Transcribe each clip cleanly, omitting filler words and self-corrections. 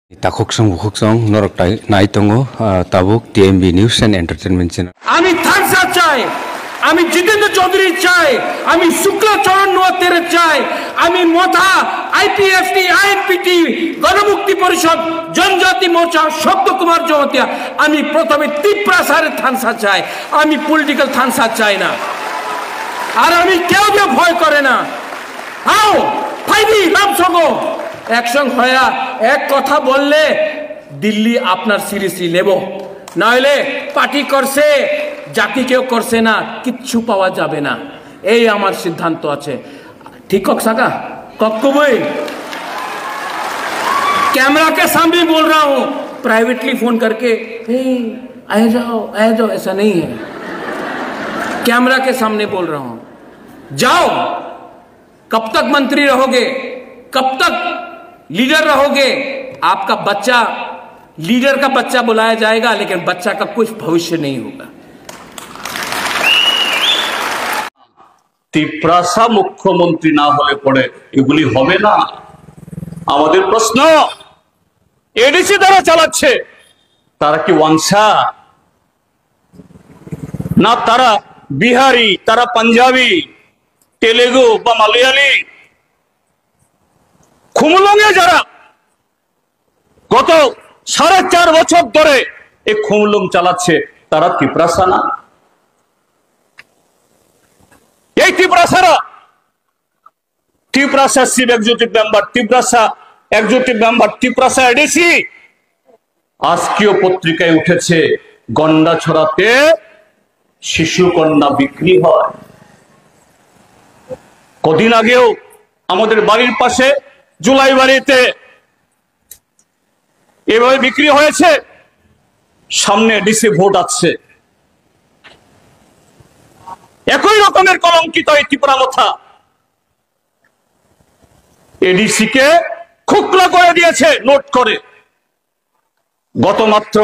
Takoksong bukoksong norok naitongo tabuk TMB News and Entertainment Channel. আমি থানসা চাই, আমি জিতেন্দ্র চৌধুরী চাই, আমি শুক্লাচরণ নোয়াতের চাই, আমি মথা আইপিএফটি আইএনপিটি গণমুক্তি পরিষদ জনজাতি মোর্চা শব্দ কুমার জমাতিয়া আমি প্রথমে তীব্রাসারের থানসা চাই। আমি পলিটিক্যাল থানসা চাই না, আর আমি কেউ ভয় করে না। আও ফাইদি নাম সঙ্গ একসঙ্গ হয়া এক কথা বললে দিল্লি আপনার সিরিয়াসলি নেব, না হলে পার্টি করছে জাতি কেউ করছে না, কিচ্ছু পাওয়া যাবে না। এই আমার সিদ্ধান্ত আছে। ঠিক কক সাকা कक्को भाई कैमरा के सामने बोल रहा हूं, प्राइवेटली फोन करके हे आ जाओ ऐसा नहीं है। कैमरा के सामने बोल रहा हूं, जाओ। कब तक मंत्री रहोगे, कब तक लीडर रहोगे? आपका बच्चा लीडर का बच्चा बुलाया जाएगा, लेकिन बच्चा का कुछ भविष्य नहीं होगा। তিপ্রাসা মুখ্যমন্ত্রী না হলে পরে এগুলি হবে না। আমাদের প্রশ্ন, এডিসি দ্বারা চালাচ্ছে তারা কি ওয়াংশা না তারা বিহারি, তারা পাঞ্জাবি, তেলেগু বা মালয়ালি? খুমলুঙে যারা গত 4.5 বছর ধরে এই খুমলুং চালাচ্ছে তারা তিপ্রাসা না? এই Tiprasa chief executive member, Tiprasa ADC আজকেও পত্রিকায় উঠেছে গন্ডাছড়াতে শিশু কন্যা বিক্রি হয়। কদিন আগেও আমাদের বাড়ির পাশে জুলাই বাড়িতে এভাবে বিক্রি হয়েছে। সামনে ডিসি ভোট আছে, একই রকমের কলঙ্কিত এই ত্রিপুরা মথা এডিসি কে খুকলা করে দিয়েছে নোট করে। গত মাত্র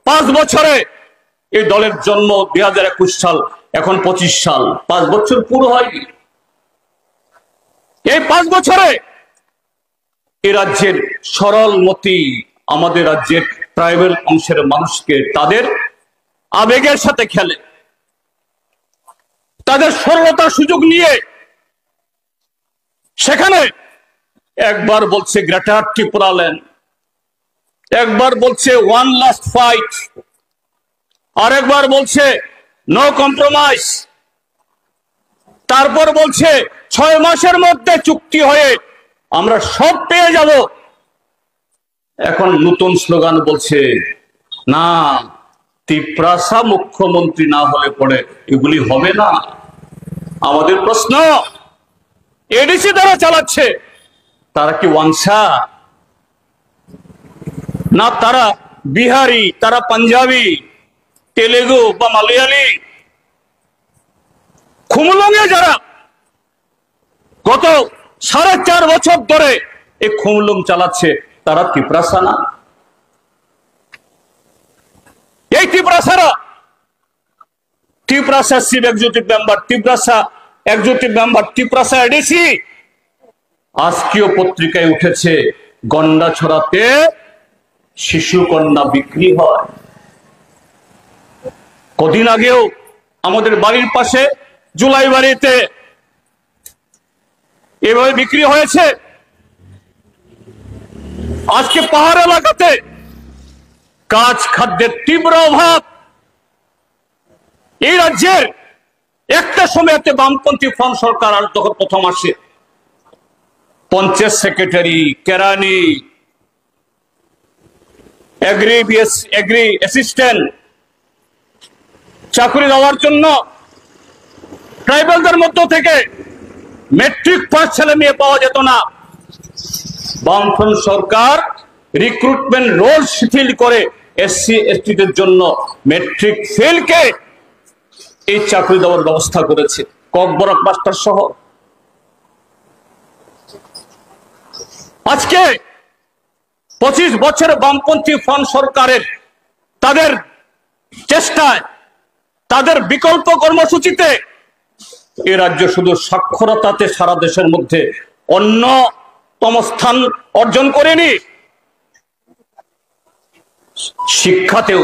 5 বছরে এই দলের জন্ম 2021 সাল, এখন 25 সাল, 5 বছর পুরো হয়নি। এই 5 বছরে এই রাজ্যের সরল মতি, আমাদের রাজ্যের ট্রাইবাল অংশের মানুষকে তাদের আবেগের সাথে খেলে, তাদের সরলতার সুযোগ নিয়ে সেখানে একবার বলছে গ্রেটার ত্রিপুরা ল্যান্ড, একবার বলছে ওয়ান লাস্ট ফাইট, আর একবার বলছে নো কম্প্রোমাইজ, তারপর বলছে 6 মাসের মধ্যে চুক্তি হয়ে আমরা সব পেয়ে যাব। এখন নতুন স্লোগান বলছে না, তিপ্রাসা মুখ্যমন্ত্রী না হলে পরে এগুলি হবে না। আমাদের প্রশ্ন, এডিসি দ্বারা চালাচ্ছে তারা কি ওয়াংশা না তারা বিহারি, তারা পাঞ্জাবি, তেলেগু বা মালয়ালি? খুমলুঙে যারা গত 4.5 বছর ধরে এই খুমলুং চালাচ্ছে তারা তিপ্রাসা না? এই Tiprasa chief executive member, Tiprasa ADC আজকেও পত্রিকায় উঠেছে গন্ডাছড়াতে শিশু কন্যা বিক্রি হয়। কদিন আগেও আমাদের বাড়ির পাশে জুলাই বাড়িতে এভাবে বিক্রি হয়েছে। আজকে পাহাড় এলাকাতে কাঁচ খাদ্যের তীব্র অভাব। এই রাজ্যের একটা সময়তে বামপন্থী ফ্রন্ট সরকার আর তখন প্রথম আসে, পঞ্চায়েত সেক্রেটারি, কেরানি, এগ্রি অ্যাসিস্ট্যান্ট চাকরি দেওয়ার জন্য ট্রাইবালদের মধ্য থেকে মেট্রিক পাস ছেলে মেয়ে পাওয়া যেত না। বামফ্রন্ট সরকার রিক্রুটমেন্ট রোল শিথিল করে এসসি এসটিদের জন্য মেট্রিক ফেলকে এই চাকরি দেওয়ার ব্যবস্থা করেছে, ককবরক মাস্টার সহ। আজকে 25 বছরের বামপন্থী ফ্রন্ট সরকারের তাদের চেষ্টায়, তাদের বিকল্প কর্মসূচিতে এ রাজ্য শুধু সাক্ষরতাতে সারা দেশের মধ্যে অন্যতম স্থান অর্জন করেনি, শিক্ষাতেও